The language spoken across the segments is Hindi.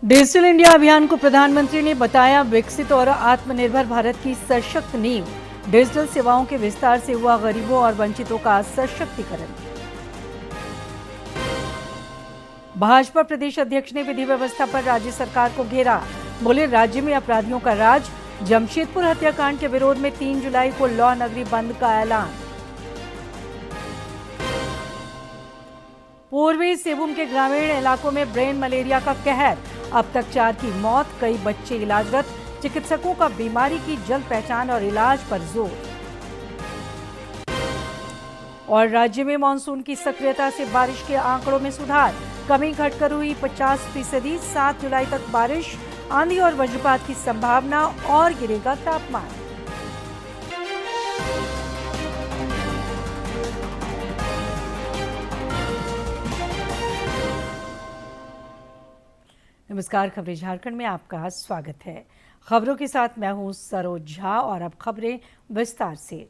डिजिटल इंडिया अभियान को प्रधानमंत्री ने बताया विकसित और आत्मनिर्भर भारत की सशक्त नींव। डिजिटल सेवाओं के विस्तार से हुआ गरीबों और वंचितों का सशक्तिकरण। भाजपा प्रदेश अध्यक्ष ने विधि व्यवस्था पर राज्य सरकार को घेरा। बोले, राज्य में अपराधियों का राज। जमशेदपुर हत्याकांड के विरोध में 3 जुलाई को लौ नगरी बंद का ऐलान। पूर्वी सिंहभूम के ग्रामीण इलाकों में ब्रेन मलेरिया का कहर। अब तक 4 की मौत, कई बच्चे इलाजरत। चिकित्सकों का बीमारी की जल्द पहचान और इलाज पर जोर। और राज्य में मानसून की सक्रियता से बारिश के आंकड़ों में सुधार। कमी घटकर हुई 50%। 7 जुलाई तक बारिश, आंधी और वज्रपात की संभावना और गिरेगा तापमान। नमस्कार, खबरें झारखंड में आपका स्वागत है। खबरों के साथ मैं हूं सरोज झा और अब खबरें विस्तार से।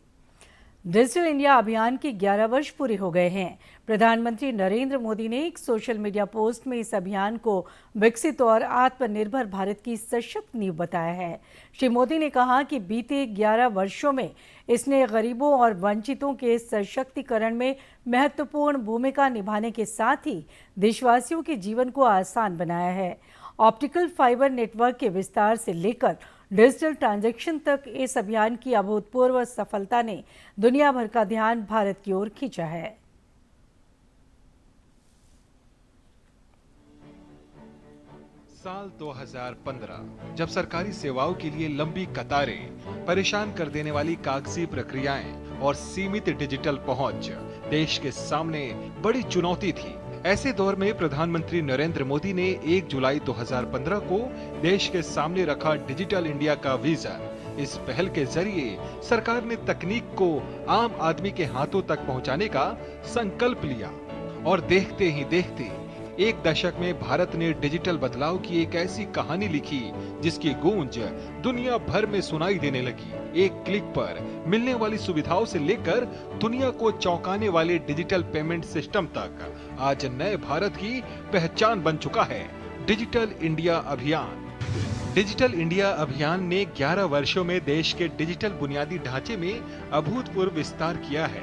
डिजिटल इंडिया अभियान के 11 वर्ष पूरे हो गए हैं। प्रधानमंत्री नरेंद्र मोदी ने एक सोशल मीडिया पोस्ट में इस अभियान को विकसित और आत्मनिर्भर भारत की सशक्त नींव बताया है। श्री मोदी ने कहा कि बीते 11 वर्षों में इसने गरीबों और वंचितों के सशक्तिकरण में महत्वपूर्ण भूमिका निभाने के साथ ही देशवासियों के जीवन को आसान बनाया है। ऑप्टिकल फाइबर नेटवर्क के विस्तार से लेकर डिजिटल ट्रांजैक्शन तक इस अभियान की अभूतपूर्व सफलता ने दुनिया भर का ध्यान भारत की ओर खींचा है। साल 2015 जब सरकारी सेवाओं के लिए लंबी कतारें, परेशान कर देने वाली कागजी प्रक्रियाएं और सीमित डिजिटल पहुंच देश के सामने बड़ी चुनौती थी। ऐसे दौर में प्रधानमंत्री नरेंद्र मोदी ने 1 जुलाई 2015 को देश के सामने रखा डिजिटल इंडिया का विजन। इस पहल के जरिए सरकार ने तकनीक को आम आदमी के हाथों तक पहुंचाने का संकल्प लिया और देखते ही देखते 1 दशक में भारत ने डिजिटल बदलाव की एक ऐसी कहानी लिखी जिसकी गूंज दुनिया भर में सुनाई देने लगी। एक क्लिक पर मिलने वाली सुविधाओं से लेकर दुनिया को चौंकाने वाले डिजिटल पेमेंट सिस्टम तक आज नए भारत की पहचान बन चुका है डिजिटल इंडिया अभियान। डिजिटल इंडिया अभियान ने 11 वर्षों में देश के डिजिटल बुनियादी ढांचे में अभूतपूर्व विस्तार किया है।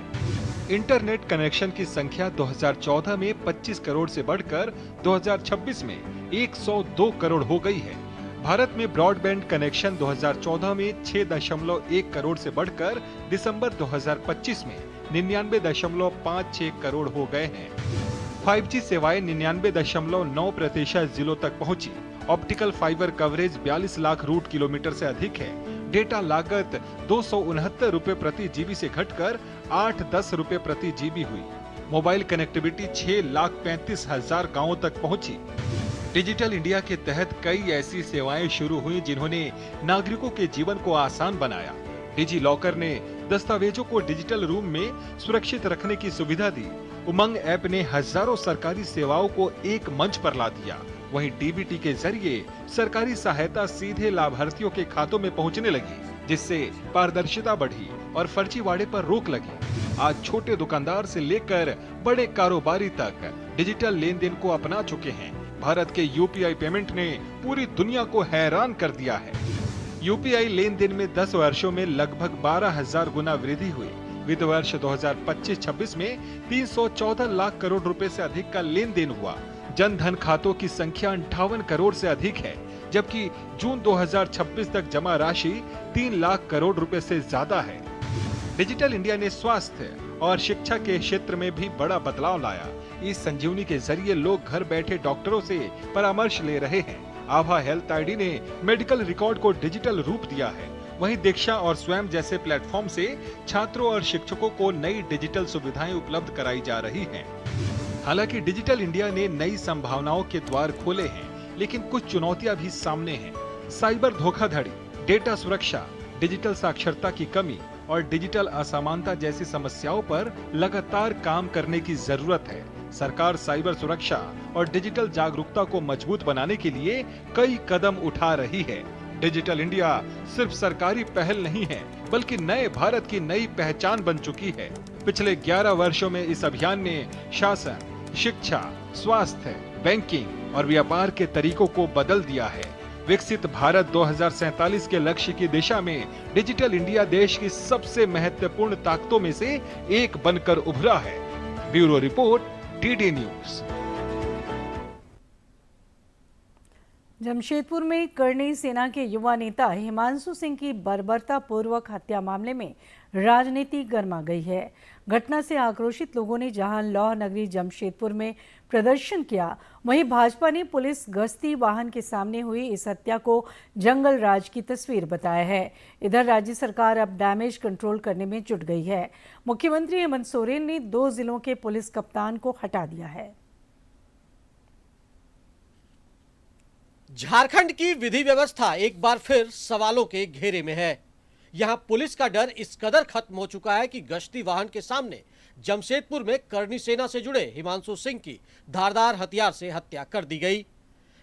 इंटरनेट कनेक्शन की संख्या 2014 में 25 करोड़ से बढ़कर 2026 में 102 करोड़ हो गई है। भारत में ब्रॉडबैंड कनेक्शन 2014 में 6.1 करोड़ से बढ़कर दिसंबर 2025 में 99.56 करोड़ हो गए हैं। 5G सेवाएं 99.9% जिलों तक पहुंची। Optical fibre coverage 42 lakh route kilometre से अधिक है। डेटा लागत 269 रुपए प्रति जीबी से घटकर 8-10 रुपए प्रति जीबी हुई। मोबाइल कनेक्टिविटी 6,35,000 गांवों तक पहुंची। डिजिटल इंडिया के तहत कई ऐसी सेवाएं शुरू हुई जिन्होंने नागरिकों के जीवन को आसान बनाया। डिजी लॉकर ने दस्तावेजों को डिजिटल रूम में सुरक्षित रखने की सुविधा दी। उमंग ऐप ने हजारों सरकारी सेवाओं को एक मंच पर ला दिया। वहीं डीबीटी के जरिए सरकारी सहायता सीधे लाभार्थियों के खातों में पहुंचने लगी, जिससे पारदर्शिता बढ़ी और फर्जीवाड़े पर रोक लगी। आज छोटे दुकानदार से लेकर बड़े कारोबारी तक डिजिटल लेन देन को अपना चुके हैं। भारत के यूपीआई पेमेंट ने पूरी दुनिया को हैरान कर दिया है। यूपीआई लेन देन में 10 वर्षों में लगभग 12,000 गुना वृद्धि हुई। वित्त वर्ष 2025-26 में 314 लाख करोड़ रुपए से अधिक का लेन देन हुआ। जन धन खातों की संख्या 58 करोड़ से अधिक है, जबकि जून 2026 तक जमा राशि 3 लाख करोड़ रुपए से ज्यादा है। डिजिटल इंडिया ने स्वास्थ्य और शिक्षा के क्षेत्र में भी बड़ा बदलाव लाया। इस संजीवनी के जरिए लोग घर बैठे डॉक्टरों से परामर्श ले रहे हैं। आभा हेल्थ आईडी ने मेडिकल रिकॉर्ड को डिजिटल रूप दिया है। वहीं दीक्षा और स्वयं जैसे प्लेटफॉर्म से छात्रों और शिक्षकों को नई डिजिटल सुविधाएं उपलब्ध कराई जा रही हैं। हालांकि डिजिटल इंडिया ने नई संभावनाओं के द्वार खोले हैं, लेकिन कुछ चुनौतियां भी सामने हैं। साइबर धोखाधड़ी, डेटा सुरक्षा, डिजिटल साक्षरता की कमी और डिजिटल असमानता जैसी समस्याओं पर लगातार काम करने की जरूरत है। सरकार साइबर सुरक्षा और डिजिटल जागरूकता को मजबूत बनाने के लिए कई कदम उठा रही है। डिजिटल इंडिया सिर्फ सरकारी पहल नहीं है, बल्कि नए भारत की नई पहचान बन चुकी है। पिछले 11 वर्षों में इस अभियान ने शासन, शिक्षा, स्वास्थ्य, बैंकिंग, और व्यापार के तरीकों को बदल दिया है। विकसित भारत 2047 के लक्ष्य की दिशा में डिजिटल इंडिया देश की सबसे महत्वपूर्ण ताकतों में से एक बनकर उभरा है। Bureau report, DD news. Jamshedpur में करनी सेना के युवा नेता हिमांशु सिंह की बर्बरतापूर्वक हत्या मामले में राजनीति गर्मा गई है। घटना से आक्रोशित लोगों ने जहां लौह नगरी जमशेदपुर में प्रदर्शन किया, वहीं भाजपा ने पुलिस गश्ती वाहन के सामने हुई इस हत्या को जंगल राज की तस्वीर बताया है। इधर राज्य सरकार अब डैमेज कंट्रोल करने में जुट गई है। मुख्यमंत्री हेमंत सोरेन ने 2 जिलों के पुलिस कप्तान को हटा दिया है। झारखंड की विधि व्यवस्था एक बार फिर सवालों के घेरे में है। यहां पुलिस का डर इस कदर खत्म हो चुका है कि गश्ती वाहन के सामने जमशेदपुर में करनी सेना से जुड़े हिमांशु सिंह की धारदार हथियार से हत्या कर दी गई।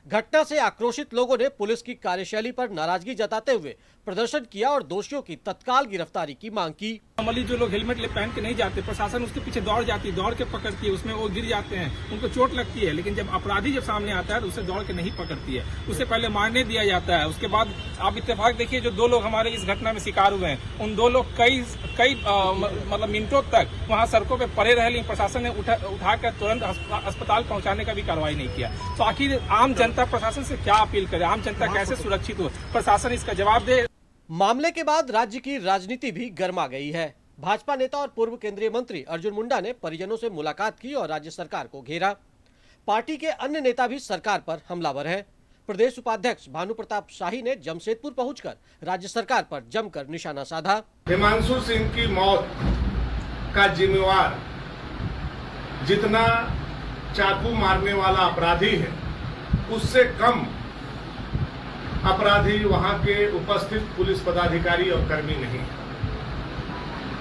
घटना से आक्रोशित लोगों ने पुलिस की कार्यशैली पर नाराजगी जताते हुए प्रदर्शन किया और दोषियों की तत्काल गिरफ्तारी की मांग की। नॉर्मली जो लोग हेलमेट पहन के नहीं जाते, प्रशासन उसके पीछे दौड़ जाती है, दौड़ के पकड़ती है, उसमें वो गिर जाते हैं, उनको चोट लगती है। लेकिन जब अपराधी जब सामने आता है तो उसे दौड़ के नहीं पकड़ती है, उसे पहले मारने दिया जाता है। उसके बाद आप इत्तेफाक देखिए, जो 2 लोग हमारे इस घटना में शिकार हुए हैं, उन 2 लोग कई मतलब मिनटों तक वहाँ सड़कों पर पड़े रहे, लेकिन प्रशासन ने उठाकर तुरंत अस्पताल पहुँचाने का भी कार्रवाई नहीं किया। तो आखिर आम जनता प्रशासन से क्या अपील करे? आम जनता कैसे सुरक्षित हो? प्रशासन इसका जवाब दे। मामले के बाद राज्य की राजनीति भी गर्मा गई है। भाजपा नेता और पूर्व केंद्रीय मंत्री अर्जुन मुंडा ने परिजनों से मुलाकात की और राज्य सरकार को घेरा। पार्टी के अन्य नेता भी सरकार पर हमलावर हैं। प्रदेश उपाध्यक्ष भानु प्रताप शाही ने जमशेदपुर पहुंचकर राज्य सरकार पर जमकर निशाना साधा। हिमांशु सिंह की मौत का जिम्मेवार जितना चाकू मारने वाला अपराधी है, उससे कम अपराधी वहां के उपस्थित पुलिस पदाधिकारी और कर्मी नहीं है।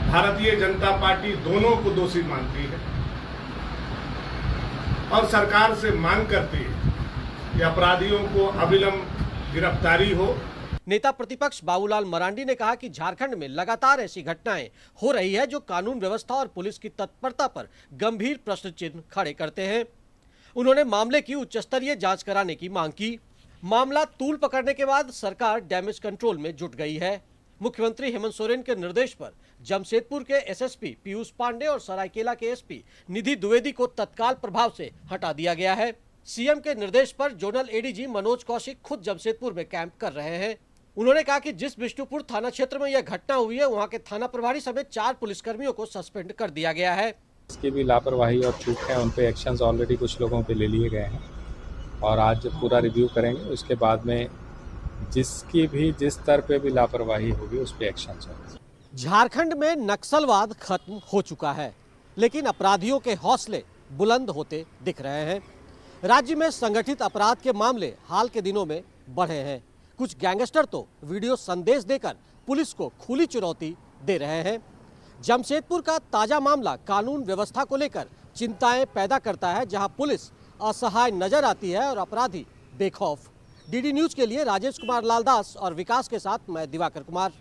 भारतीय जनता पार्टी दोनों को दोषी मानती है और सरकार से मांग करती है कि अपराधियों को अविलंब गिरफ्तारी हो। नेता प्रतिपक्ष बाबूलाल मरांडी ने कहा कि झारखंड में लगातार ऐसी घटनाएं हो रही है जो कानून व्यवस्था और पुलिस की तत्परता पर गंभीर प्रश्न चिन्ह खड़े करते हैं। उन्होंने मामले की उच्च स्तरीय जांच कराने की मांग की। मामला तूल पकड़ने के बाद सरकार डैमेज कंट्रोल में जुट गई है। मुख्यमंत्री हेमंत सोरेन के निर्देश पर जमशेदपुर के एसएसपी पीयूष पांडे और सरायकेला के एसपी निधि द्विवेदी को तत्काल प्रभाव से हटा दिया गया है। सीएम के निर्देश पर जोनल एडीजी मनोज कौशिक खुद जमशेदपुर में कैंप कर रहे हैं। उन्होंने कहा कि जिस विष्णुपुर थाना क्षेत्र में यह घटना हुई है, वहां के थाना प्रभारी समेत 4 पुलिसकर्मियों को सस्पेंड कर दिया गया है। इसकी भी लापरवाही और चूक है, उन पे एक्शंस ऑलरेडी कुछ लोगों पे ले लिए गए हैं और आज पूरा रिव्यू करेंगे। उसके बाद में जिसकी भी जिस स्तर पे भी लापरवाही होगी उस पे एक्शन होगा। झारखंड में नक्सलवाद खत्म हो चुका है, लेकिन अपराधियों के हौसले बुलंद होते दिख रहे हैं। राज्य में संगठित अपराध के मामले हाल के दिनों में बढ़े हैं। कुछ गैंगस्टर तो वीडियो संदेश देकर पुलिस को खुली चुनौती दे रहे हैं। जमशेदपुर का ताजा मामला कानून व्यवस्था को लेकर चिंताएं पैदा करता है, जहां पुलिस असहाय नजर आती है और अपराधी बेखौफ। डीडी न्यूज के लिए राजेश कुमार लालदास और विकास के साथ मैं दिवाकर कुमार।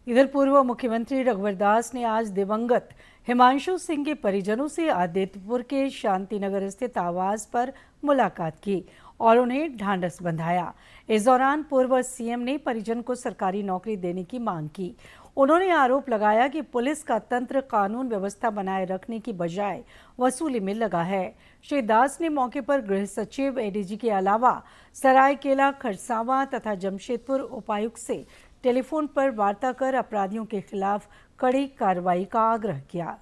इधर पूर्व मुख्यमंत्री रघुवर दास ने आज दिवंगत हिमांशु सिंह के परिजनों से आदित्यपुर के शांतिनगर स्थित आवास पर मुलाकात की और उन्हें ढांढस बंधाया। इस दौरान पूर्व सीएम ने परिजन को सरकारी नौकरी देने की मांग की। उन्होंने आरोप लगाया कि पुलिस का तंत्र कानून व्यवस्था बनाए रखने की बजाय वसूली में लगा है। श्री दास ने मौके पर गृह सचिव, एडीजी के अलावा सरायकेला, खरसावां तथा जमशेदपुर उपायुक्त से टेलीफोन पर वार्ता कर अपराधियों के खिलाफ कड़ी कार्रवाई का आग्रह किया।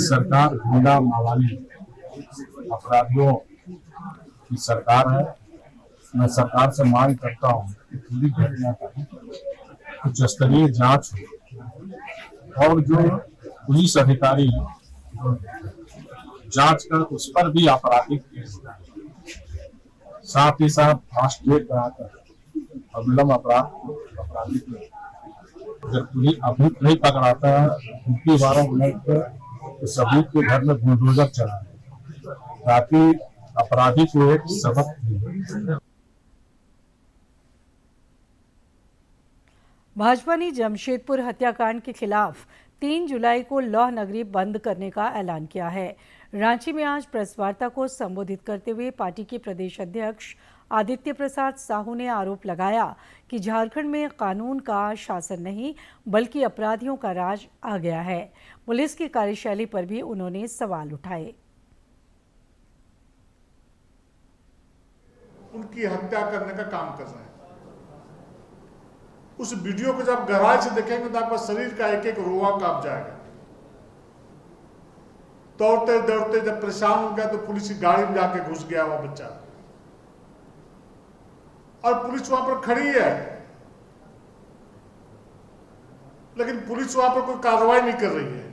सरकार गुंडा मावाली अपराधियों की सरकार है। मैं सरकार से मांग करता हूं कि पूरी घटना का उच्च स्तरीय जांच हो और जो पुलिस अधिकारी जांच कर उस पर भी आपराधिक केस, साथ ही साथ फास्ट ट्रैक कराकर अविलंब आपराधिक जब पुलिस अभियुक्त नहीं पकड़ाता है, उनकी 12 मिनट तो सबूत के घर में बुलडोजर चला ताकि अपराधी को एक सबक मिले। भाजपा ने जमशेदपुर हत्याकांड के खिलाफ 3 जुलाई को लौह नगरी बंद करने का ऐलान किया है। रांची में आज प्रेस वार्ता को संबोधित करते हुए पार्टी के प्रदेश अध्यक्ष आदित्य प्रसाद साहू ने आरोप लगाया कि झारखंड में कानून का शासन नहीं बल्कि अपराधियों का राज आ गया है। पुलिस की कार्यशैली पर भी उन्होंने सवाल उठाए। उनकी हत्या करने का काम कर रहे हैं। उस वीडियो को जब गहराई से देखेंगे तो आपका शरीर का एक एक रोआ कांप जाएगा। दौड़ते दौड़ते जब परेशान हो गया तो पुलिस की गाड़ी में जाके घुस गया वो बच्चा, और पुलिस वहां पर खड़ी है, लेकिन पुलिस वहां पर कोई कार्रवाई नहीं कर रही है।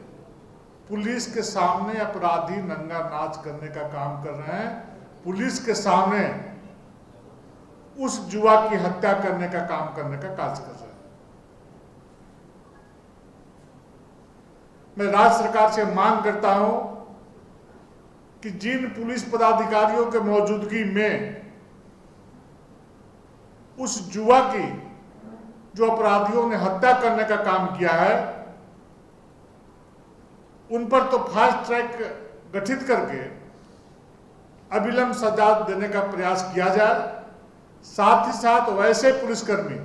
पुलिस के सामने अपराधी नंगा नाच करने का काम कर रहे हैं। पुलिस के सामने उस युवा की हत्या करने का काम करने का कार्य कर रहे हैं। मैं राज्य सरकार से मांग करता हूं कि जिन पुलिस पदाधिकारियों के मौजूदगी में उस युवा की जो अपराधियों ने हत्या करने का काम किया है, उन पर तो फास्ट ट्रैक गठित करके अविलंब सजा देने का प्रयास किया जाए। साथ ही साथ वैसे पुलिसकर्मी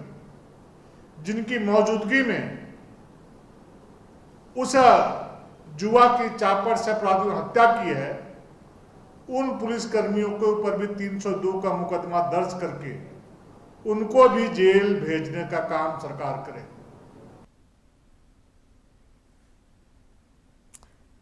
जिनकी मौजूदगी में उस युवा की चापड़ से अपराधियों ने हत्या की है, उन पुलिसकर्मियों के ऊपर भी 302 का मुकदमा दर्ज करके उनको भी जेल भेजने का काम सरकार करे।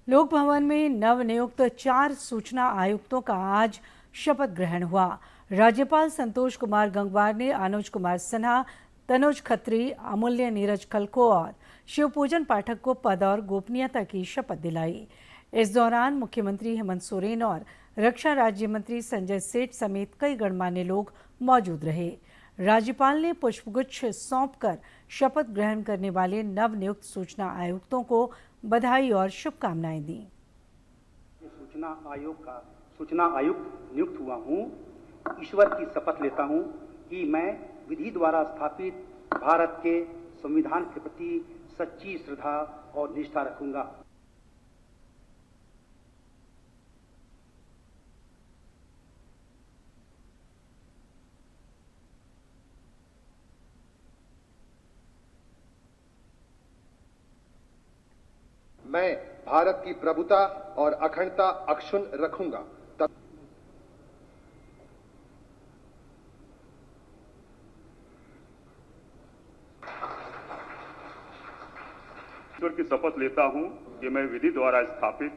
लोक भवन में नवनियुक्त 4 सूचना आयुक्तों का आज शपथ ग्रहण हुआ। राज्यपाल संतोष कुमार गंगवार ने अनुज कुमार सिन्हा, तनुज खत्री, अमूल्य नीरज खलको और शिवपूजन पाठक को पद और गोपनीयता की शपथ दिलाई। इस दौरान मुख्यमंत्री हेमंत सोरेन और रक्षा राज्य मंत्री संजय सेठ समेत कई गणमान्य लोग मौजूद रहे। राज्यपाल ने पुष्पगुच्छ सौंपकर शपथ ग्रहण करने वाले नवनियुक्त सूचना आयुक्तों को बधाई और शुभकामनाएं दी। सूचना आयुक्त नियुक्त हुआ हूँ। ईश्वर की शपथ लेता हूँ कि मैं विधि द्वारा स्थापित भारत के संविधान के प्रति सच्ची श्रद्धा और निष्ठा रखूंगा। मैं भारत की प्रभुता और अखंडता अक्षुण्ण रखूंगा। ईश्वर की शपथ लेता हूं कि मैं विधि द्वारा स्थापित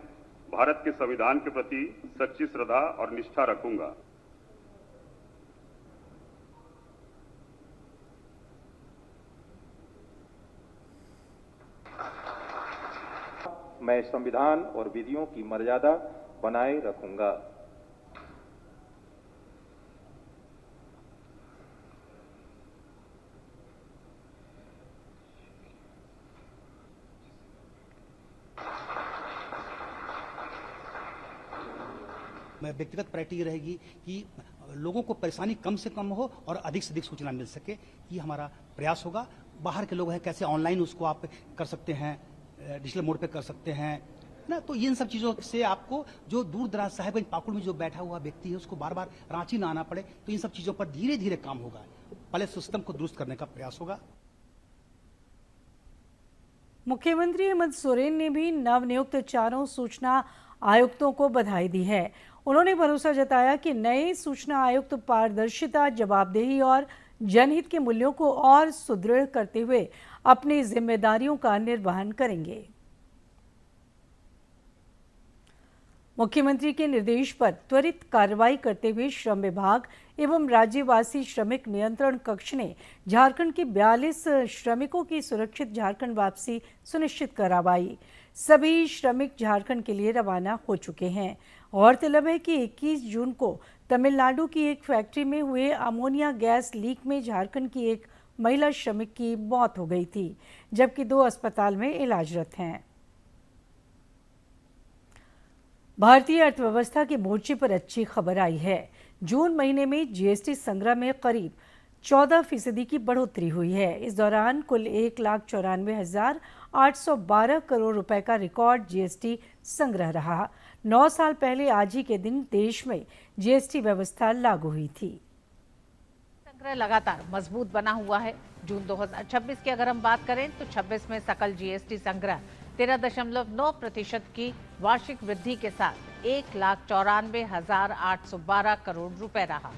भारत के संविधान के प्रति सच्ची श्रद्धा और निष्ठा रखूंगा। मैं संविधान और विधियों की मर्यादा बनाए रखूंगा। मैं व्यक्तिगत प्रायोरिटी रहेगी कि लोगों को परेशानी कम से कम हो और अधिक से अधिक सूचना मिल सके, ये हमारा प्रयास होगा। बाहर के लोग हैं, कैसे ऑनलाइन उसको आप कर सकते हैं, डिजिटल मोड पे कर सकते हैं ना, तो इन सब चीज़ों से आपको जो दूर दराज साहिबगंज पाकुड़ में जो बैठा हुआ व्यक्ति है उसको बार बार रांची ना आना पड़े, तो इन सब चीज़ों पर धीरे धीरे काम होगा। पहले सिस्टम को दुरुस्त करने का प्रयास होगा। मुख्यमंत्री हेमंत सोरेन ने भी नवनियुक्त 4 सूचना आयुक्तों को बधाई दी है। उन्होंने भरोसा जताया कि नए सूचना आयुक्त पारदर्शिता, जवाबदेही और जनहित के मूल्यों को और सुदृढ़ करते हुए अपनी जिम्मेदारियों का निर्वहन करेंगे। मुख्यमंत्री के निर्देश पर त्वरित कार्रवाई करते हुए श्रम विभाग एवं राज्यवासी श्रमिक नियंत्रण कक्ष ने झारखंड के 42 श्रमिकों की सुरक्षित झारखंड वापसी सुनिश्चित करवाई। सभी श्रमिक झारखंड के लिए रवाना हो चुके हैं। गौरतलब है कि 21 जून को तमिलनाडु की एक फैक्ट्री में हुए अमोनिया गैस लीक में झारखंड की एक महिला श्रमिक की मौत हो गई थी, जबकि 2 अस्पताल में इलाजरत हैं। भारतीय अर्थव्यवस्था के मोर्चे पर अच्छी खबर आई है। जून महीने में जीएसटी संग्रह में करीब 14% की बढ़ोतरी हुई है। इस दौरान कुल 1,94,812 करोड़ रुपए का रिकॉर्ड जीएसटी संग्रह रहा। 9 साल पहले आज ही के दिन देश में जीएसटी व्यवस्था लागू हुई थी। संग्रह लगातार मजबूत बना हुआ है। जून 2026 की अगर हम बात करें तो 26 में सकल जीएसटी संग्रह 13.9% की वार्षिक वृद्धि के साथ 1,94,812 करोड़ रुपए रहा।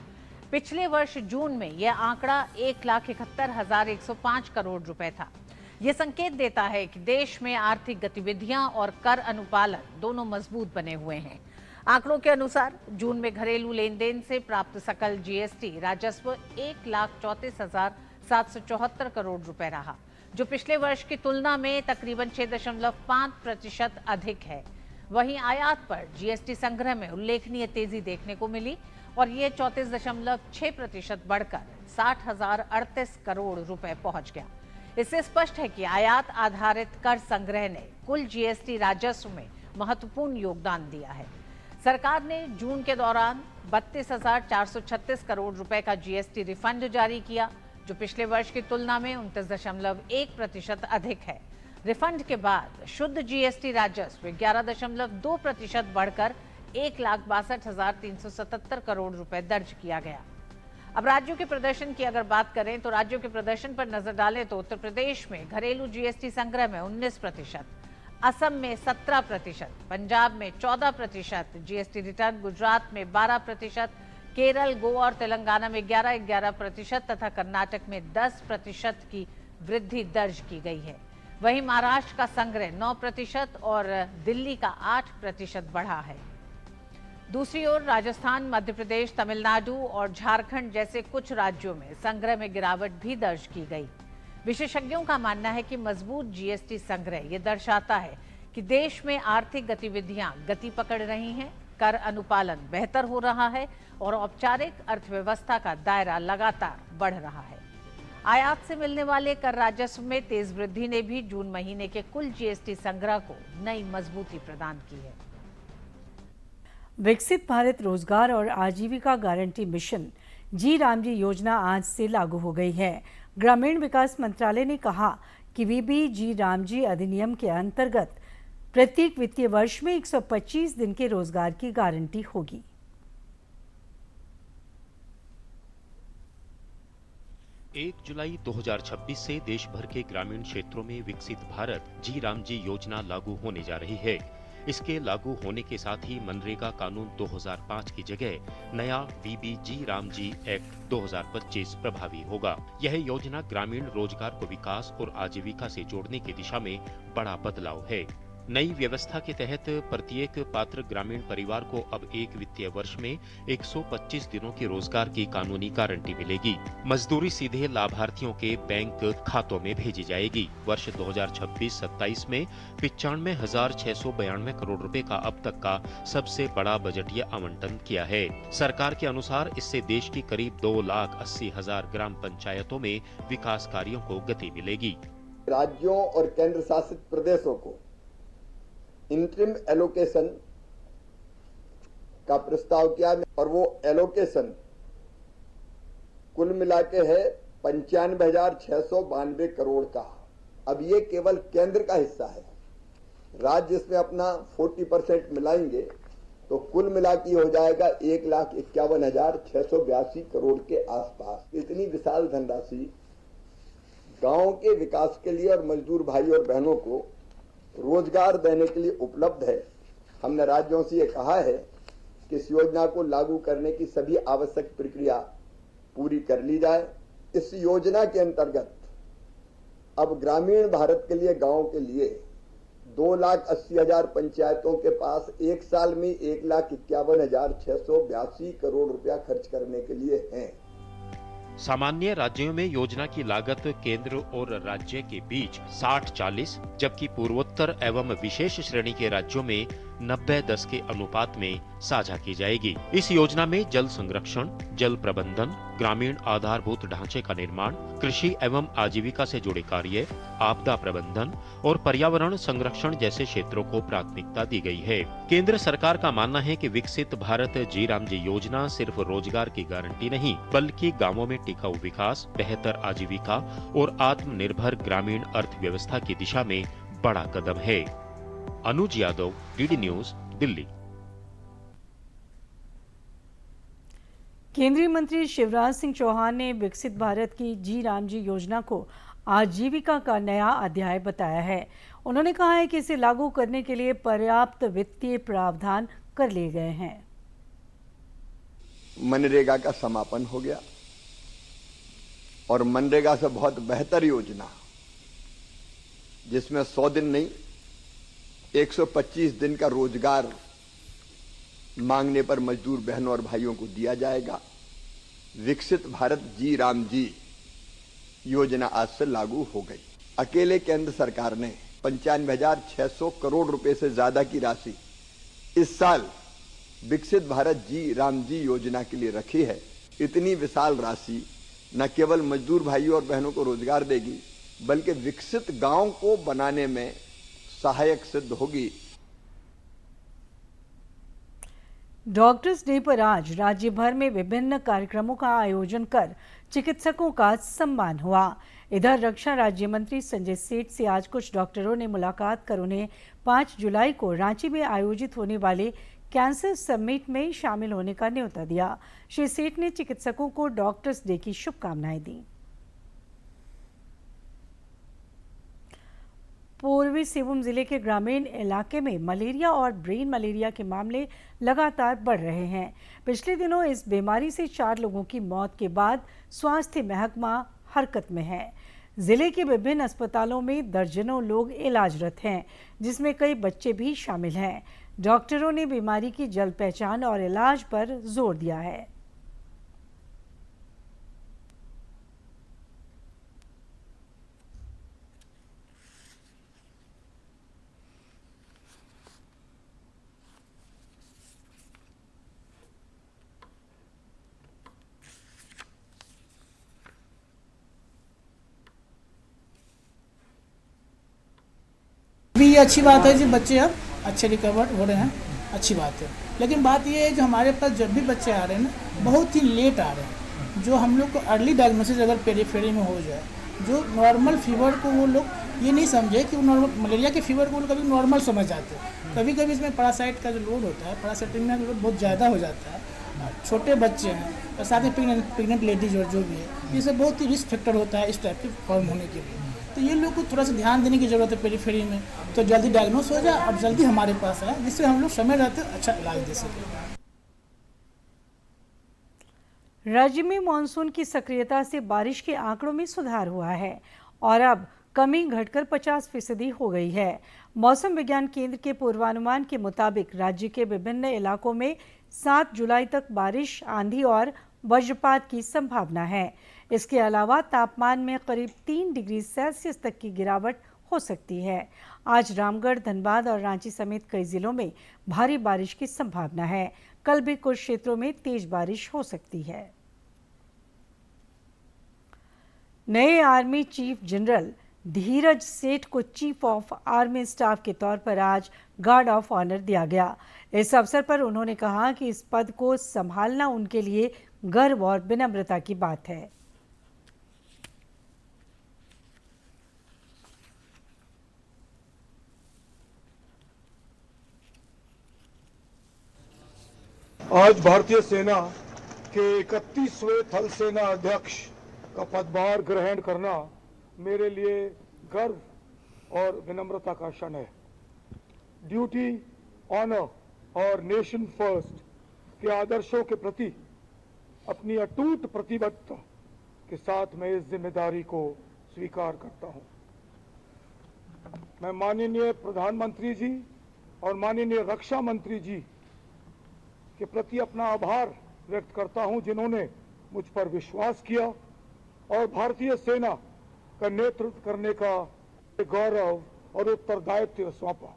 पिछले वर्ष जून में यह आंकड़ा 1,71,105 करोड़ रुपए था। यह संकेत देता है कि देश में आर्थिक गतिविधियां और कर अनुपालन दोनों मजबूत बने हुए हैं। आंकड़ों के अनुसार जून में घरेलू लेन देन से प्राप्त सकल जीएसटी राजस्व 1,34,774 करोड़ रुपए रहा, जो पिछले वर्ष की तुलना में तकरीबन 6.5% अधिक है। वहीं आयात पर जीएसटी संग्रह में उल्लेखनीय तेजी देखने को मिली और ये 34.6% बढ़कर 60,038 करोड़ रुपए पहुंच गया। इससे स्पष्ट है कि आयात आधारित कर संग्रह ने कुल जीएसटी राजस्व में महत्वपूर्ण योगदान दिया है। सरकार ने जून के दौरान 32,436 करोड़ रुपए का जीएसटी रिफंड जारी किया, जो पिछले वर्ष की तुलना में 29.1% अधिक है। रिफंड के बाद शुद्ध जीएसटी राजस्व 11.2% बढ़कर 1,62,377 करोड़ रुपए दर्ज किया गया। अब राज्यों के प्रदर्शन की अगर बात करें तो राज्यों के प्रदर्शन पर नजर डालें तो उत्तर प्रदेश में घरेलू जीएसटी संग्रह में 19%, असम में 17%, पंजाब में 14%, जीएसटी रिटर्न गुजरात में 12%, केरल, गोवा और तेलंगाना में 11% तथा कर्नाटक में 10% की वृद्धि दर्ज की गई है। वहीं महाराष्ट्र का संग्रह 9% और दिल्ली का 8% बढ़ा है। दूसरी ओर राजस्थान, मध्य प्रदेश, तमिलनाडु और झारखंड जैसे कुछ राज्यों में संग्रह में गिरावट भी दर्ज की गई। विशेषज्ञों का मानना है कि मजबूत जीएसटी संग्रह ये दर्शाता है कि देश में आर्थिक गतिविधियां गति पकड़ रही हैं, कर अनुपालन बेहतर हो रहा है और औपचारिक अर्थव्यवस्था का दायरा लगातार बढ़ रहा है। आयात से मिलने वाले कर राजस्व में तेज वृद्धि ने भी जून महीने के कुल जीएसटी संग्रह को नई मजबूती प्रदान की है। विकसित भारत रोजगार और आजीविका गारंटी मिशन जी रामजी योजना आज से लागू हो गई है। ग्रामीण विकास मंत्रालय ने कहा कि वीबी जी रामजी अधिनियम के अंतर्गत प्रत्येक वित्तीय वर्ष में 125 दिन के रोजगार की गारंटी होगी। 1 जुलाई 2026 से देश भर के ग्रामीण क्षेत्रों में विकसित भारत जी रामजी योजना लागू होने जा रही है। इसके लागू होने के साथ ही मनरेगा कानून 2005 की जगह नया वीबी जी रामजी एक्ट 2025 प्रभावी होगा। यह योजना ग्रामीण रोजगार को विकास और आजीविका से जोड़ने की दिशा में बड़ा बदलाव है। नई व्यवस्था के तहत प्रत्येक पात्र ग्रामीण परिवार को अब एक वित्तीय वर्ष में 125 दिनों के रोजगार की कानूनी गारंटी मिलेगी। मजदूरी सीधे लाभार्थियों के बैंक खातों में भेजी जाएगी। वर्ष 2026-27 में 95,692 करोड़ रुपए का अब तक का सबसे बड़ा बजटीय आवंटन किया है। सरकार के अनुसार इससे देश की करीब 2,80,000 ग्राम पंचायतों में विकास कार्यों को गति मिलेगी। राज्यों और केंद्र शासित प्रदेशों को इंटरिम एलोकेशन का प्रस्ताव किया और वो एलोकेशन कुल मिला के है 95,692 करोड़ का। अब ये केवल केंद्र का हिस्सा है। राज्य इसमें अपना 40% मिलाएंगे तो कुल मिला के हो जाएगा 1,51,682 करोड़ के आसपास। इतनी विशाल धनराशि गांव के विकास के लिए और मजदूर भाई और बहनों को रोजगार देने के लिए उपलब्ध है। हमने राज्यों से ये कहा है कि इस योजना को लागू करने की सभी आवश्यक प्रक्रिया पूरी कर ली जाए। इस योजना के अंतर्गत अब ग्रामीण भारत के लिए, गांव के लिए 2,80,000 पंचायतों के पास एक साल में 1,51,682 करोड़ रुपया खर्च करने के लिए हैं। सामान्य राज्यों में योजना की लागत केंद्र और राज्य के बीच 60-40, जबकि पूर्वोत्तर एवं विशेष श्रेणी के राज्यों में 90-10 के अनुपात में साझा की जाएगी। इस योजना में जल संरक्षण, जल प्रबंधन, ग्रामीण आधारभूत ढांचे का निर्माण, कृषि एवं आजीविका से जुड़े कार्य, आपदा प्रबंधन और पर्यावरण संरक्षण जैसे क्षेत्रों को प्राथमिकता दी गई है। केंद्र सरकार का मानना है कि विकसित भारत जी राम जी योजना सिर्फ रोजगार की गारंटी नहीं, बल्कि गांवों में टिकाऊ विकास, बेहतर आजीविका और आत्मनिर्भर ग्रामीण अर्थव्यवस्था की दिशा में बड़ा कदम है। अनुज यादव, डीडी न्यूज, दिल्ली। केंद्रीय मंत्री शिवराज सिंह चौहान ने विकसित भारत की जी राम जी योजना को आजीविका का नया अध्याय बताया है। उन्होंने कहा है कि इसे लागू करने के लिए पर्याप्त वित्तीय प्रावधान कर लिए गए हैं। मनरेगा का समापन हो गया और मनरेगा से बहुत बेहतर योजना, जिसमें 100 दिन नहीं 125 दिन का रोजगार मांगने पर मजदूर बहनों और भाइयों को दिया जाएगा। विकसित भारत जी राम जी योजना आज से लागू हो गई। अकेले केंद्र सरकार ने 95,600 करोड़ रुपए से ज्यादा की राशि इस साल विकसित भारत जी राम जी योजना के लिए रखी है। इतनी विशाल राशि न केवल मजदूर भाइयों और बहनों को रोजगार देगी, बल्कि विकसित गांव को बनाने में सहायक सिद्ध होगी। डॉक्टर्स डे पर आज राज्य भर में विभिन्न कार्यक्रमों का आयोजन कर चिकित्सकों का सम्मान हुआ। इधर रक्षा राज्य मंत्री संजय सेठ से आज कुछ डॉक्टरों ने मुलाकात कर उन्हें 5 जुलाई को रांची में आयोजित होने वाले कैंसर समिट में शामिल होने का न्योता दिया। श्री सेठ ने चिकित्सकों को डॉक्टर्स डे की शुभकामनाएं दी। पूर्वी सिंहभूम जिले के ग्रामीण इलाके में मलेरिया और ब्रेन मलेरिया के मामले लगातार बढ़ रहे हैं। पिछले दिनों इस बीमारी से 4 लोगों की मौत के बाद स्वास्थ्य महकमा हरकत में है। जिले के विभिन्न अस्पतालों में दर्जनों लोग इलाजरत हैं, जिसमें कई बच्चे भी शामिल हैं। डॉक्टरों ने बीमारी की जल्द पहचान और इलाज पर जोर दिया है। भी ये अच्छी बात है जी, बच्चे अब अच्छे रिकवर हो रहे हैं, अच्छी बात है। लेकिन बात ये है जो हमारे पास जब भी बच्चे आ रहे हैं ना, बहुत ही लेट आ रहे हैं। जो हम लोग को अर्ली डायग्नोसिस अगर पेरीफेरी में हो जाए, जो नॉर्मल फीवर को वो लोग ये नहीं समझे कि नॉर्मल मलेरिया के फीवर को वो कभी नॉर्मल समझ जाते हैं। कभी कभी इसमें पैरासाइट का जो लोड होता है, पैरासाइटिमिया का लोड बहुत ज़्यादा हो जाता है। छोटे बच्चे हैं और साथ में प्रेग्नेंट लेडीज और जो भी है, ये सब बहुत ही रिस्क फैक्टर होता है इस टाइप के फॉर्म होने के लिए। तो ये लोग को थोड़ा सा ध्यान देने की ज़रूरत है पेरीफेरी में, तो जल्दी डायग्नोस हो जाए और जल्दी हमारे पास आए, जिससे हम लोग समय रहते अच्छा इलाज दे सकें। राज्य में मानसून की सक्रियता से बारिश के आंकड़ों में सुधार हुआ है और अब कमी घटकर 50% हो गई है। मौसम विज्ञान केंद्र के पूर्वानुमान के मुताबिक राज्य के विभिन्न इलाकों में 7 जुलाई तक बारिश, आंधी और वज्रपात की संभावना है। इसके अलावा तापमान में करीब 3 डिग्री सेल्सियस तक की गिरावट हो सकती है। आज रामगढ़, धनबाद और रांची समेत कई जिलों में भारी बारिश की संभावना है। कल भी कुछ क्षेत्रों में तेज बारिश हो सकती है। नए आर्मी चीफ जनरल धीरज सेठ को चीफ ऑफ आर्मी स्टाफ के तौर पर आज गार्ड ऑफ ऑनर दिया गया। इस अवसर पर उन्होंने कहा कि इस पद को संभालना उनके लिए गर्व और विनम्रता की बात है। आज भारतीय सेना के 31वें थल सेना अध्यक्ष का पदभार ग्रहण करना मेरे लिए गर्व और विनम्रता का क्षण है। ड्यूटी, ऑनर और नेशन फर्स्ट के आदर्शों के प्रति अपनी अटूट प्रतिबद्धता के साथ मैं इस जिम्मेदारी को स्वीकार करता हूं। मैं माननीय प्रधानमंत्री जी और माननीय रक्षा मंत्री जी के प्रति अपना आभार व्यक्त करता हूं, जिन्होंने मुझ पर विश्वास किया और भारतीय सेना का नेतृत्व करने का गौरव और उत्तरदायित्व सौंपा।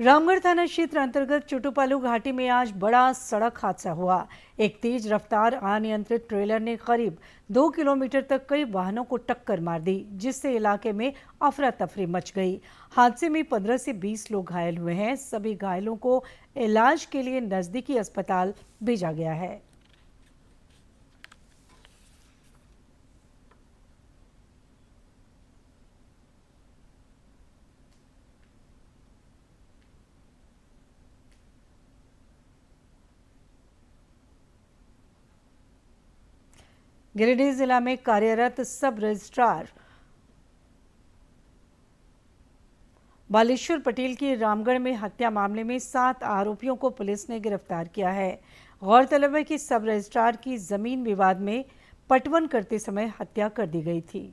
रामगढ़ थाना क्षेत्र अंतर्गत चुटुपालू घाटी में आज बड़ा सड़क हादसा हुआ। एक तेज रफ्तार अनियंत्रित ट्रेलर ने करीब 2 किलोमीटर तक कई वाहनों को टक्कर मार दी, जिससे इलाके में अफरा तफरी मच गई। हादसे में 15 से 20 लोग घायल हुए हैं। सभी घायलों को इलाज के लिए नजदीकी अस्पताल भेजा गया है। गिरिडीह जिला में कार्यरत सब रजिस्ट्रार बालेश्वर पटेल की रामगढ़ में हत्या मामले में 7 आरोपियों को पुलिस ने गिरफ्तार किया है। गौरतलब है कि सब रजिस्ट्रार की जमीन विवाद में पटवन करते समय हत्या कर दी गई थी।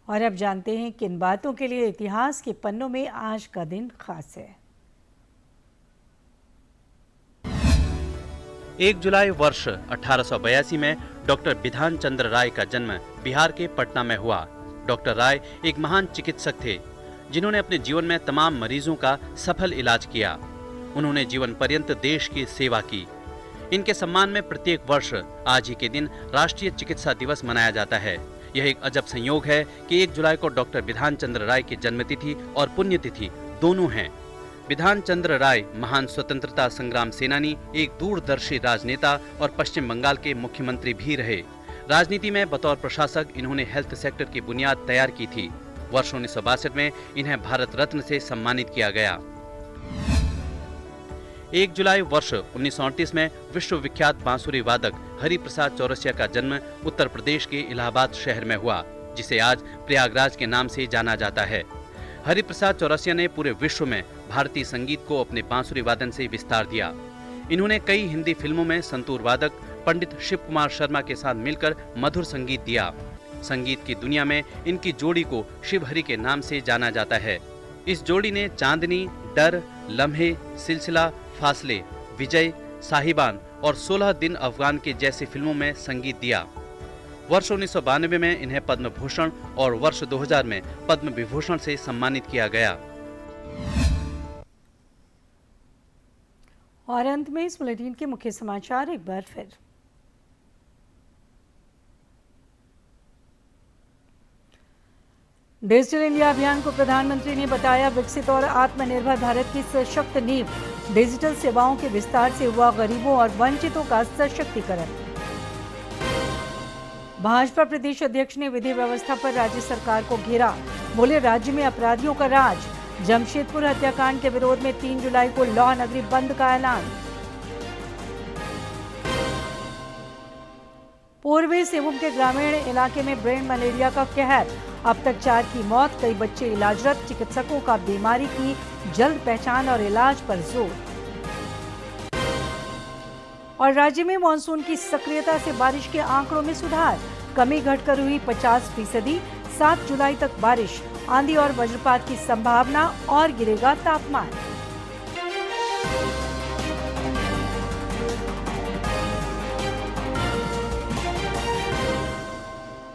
और अब जानते हैं किन बातों के लिए इतिहास के पन्नों में आज का दिन खास है। 1 जुलाई वर्ष 1882 में डॉक्टर बिधान चंद्र राय का जन्म बिहार के पटना में हुआ। डॉक्टर राय एक महान चिकित्सक थे, जिन्होंने अपने जीवन में तमाम मरीजों का सफल इलाज किया। उन्होंने जीवन पर्यंत देश की सेवा की। इनके सम्मान में प्रत्येक वर्ष आज ही के दिन राष्ट्रीय चिकित्सा दिवस मनाया जाता है। यह एक अजब संयोग है कि 1 जुलाई को डॉक्टर बिधान चंद्र राय की जन्मतिथि और पुण्यतिथि दोनों हैं। बिधान चंद्र राय महान स्वतंत्रता संग्राम सेनानी, एक दूरदर्शी राजनेता और पश्चिम बंगाल के मुख्यमंत्री भी रहे। राजनीति में बतौर प्रशासक इन्होंने हेल्थ सेक्टर की बुनियाद तैयार की थी। वर्ष 1962 में इन्हें भारत रत्न से सम्मानित किया गया। 1 जुलाई वर्ष 1938 में विश्वविख्यात बांसुरी वादक हरिप्रसाद चौरसिया का जन्म उत्तर प्रदेश के इलाहाबाद शहर में हुआ, जिसे आज प्रयागराज के नाम से जाना जाता है। हरिप्रसाद चौरसिया ने पूरे विश्व में भारतीय संगीत को अपने बांसुरी वादन से विस्तार दिया। इन्होंने कई हिंदी फिल्मों में संतूर वादक पंडित शिव कुमार शर्मा के साथ मिलकर मधुर संगीत दिया। संगीत की दुनिया में इनकी जोड़ी को शिवहरि के नाम से जाना जाता है। इस जोड़ी ने चांदनी, डर, लम्हे, सिलसिला, फासले, विजय, साहिबान और 16 दिन अफगान के जैसी फिल्मों में संगीत दिया। वर्ष 1992 में इन्हें पद्म भूषण और वर्ष 2000 में पद्म विभूषण से सम्मानित किया गया। और अंत में इस बुलेटिन के मुख्य समाचार एक बार फिर। डिजिटल इंडिया अभियान को प्रधानमंत्री ने बताया विकसित और आत्मनिर्भर भारत की सशक्त नींव। डिजिटल सेवाओं के विस्तार से हुआ गरीबों और वंचितों का सशक्तिकरण। भाजपा प्रदेश अध्यक्ष ने विधि व्यवस्था पर राज्य सरकार को घेरा। बोले राज्य में अपराधियों का राज। जमशेदपुर हत्याकांड के विरोध में 3 जुलाई को लौह नगरी बंद का ऐलान। पूर्वी सिंहभूम के ग्रामीण इलाके में ब्रेन मलेरिया का कहर। अब तक 4 की मौत, कई बच्चे इलाजरत। चिकित्सकों का बीमारी की जल्द पहचान और इलाज पर जोर। और राज्य में मानसून की सक्रियता से बारिश के आंकड़ों में सुधार। कमी घटकर हुई 50%। 7 जुलाई तक बारिश, आंधी और वज्रपात की संभावना और गिरेगा तापमान।